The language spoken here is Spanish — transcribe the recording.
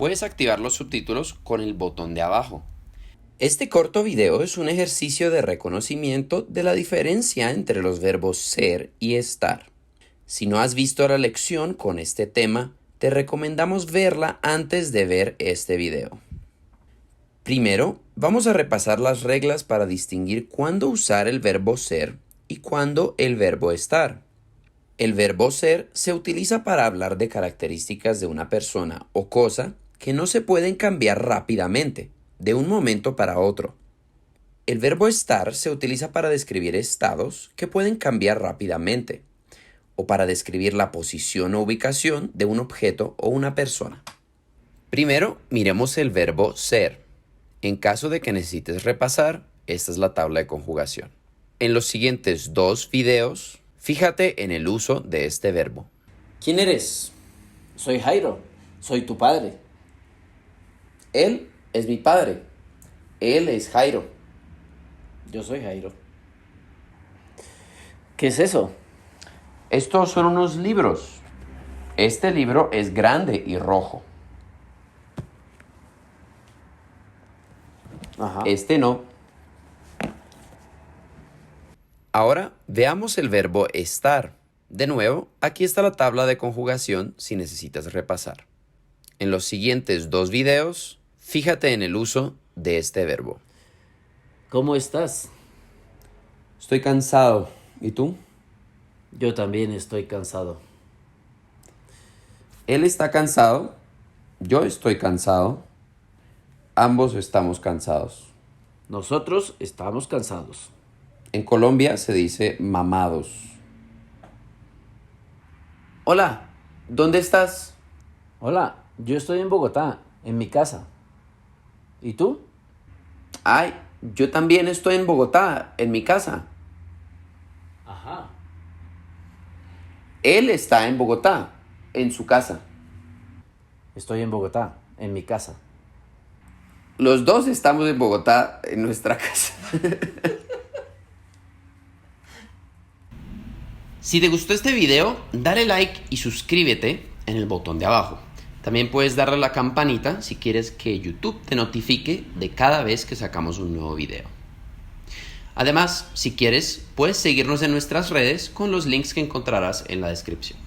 puedes activar los subtítulos con el botón de abajo. Este corto video es un ejercicio de reconocimiento de la diferencia entre los verbos ser y estar. Si no has visto la lección con este tema, te recomendamos verla antes de ver este video. Primero, vamos a repasar las reglas para distinguir cuándo usar el verbo ser y cuándo el verbo estar. El verbo ser se utiliza para hablar de características de una persona o cosa que no se pueden cambiar rápidamente, de un momento para otro. El verbo estar se utiliza para describir estados que pueden cambiar rápidamente, o para describir la posición o ubicación de un objeto o una persona. Primero, miremos el verbo ser. En caso de que necesites repasar, esta es la tabla de conjugación. En los siguientes 2 videos, fíjate en el uso de este verbo. ¿Quién eres? Soy Jairo, soy tu padre. Él es mi padre. Él es Jairo. Yo soy Jairo. ¿Qué es eso? Estos son unos libros. Este libro es grande y rojo. Ajá. Este no. Ahora veamos el verbo estar. De nuevo, aquí está la tabla de conjugación si necesitas repasar. En los siguientes 2 videos, fíjate en el uso de este verbo. ¿Cómo estás? Estoy cansado. ¿Y tú? Yo también estoy cansado. Él está cansado. Yo estoy cansado. Ambos estamos cansados. Nosotros estamos cansados. En Colombia se dice mamados. Hola, ¿dónde estás? Hola, yo estoy en Bogotá, en mi casa. ¿Y tú? Ay, yo también estoy en Bogotá, en mi casa. Ajá. Él está en Bogotá, en su casa. Estoy en Bogotá, en mi casa. Los dos estamos en Bogotá, en nuestra casa. Si te gustó este video, dale like y suscríbete en el botón de abajo. También puedes darle a la campanita si quieres que YouTube te notifique de cada vez que sacamos un nuevo video. Además, si quieres, puedes seguirnos en nuestras redes con los links que encontrarás en la descripción.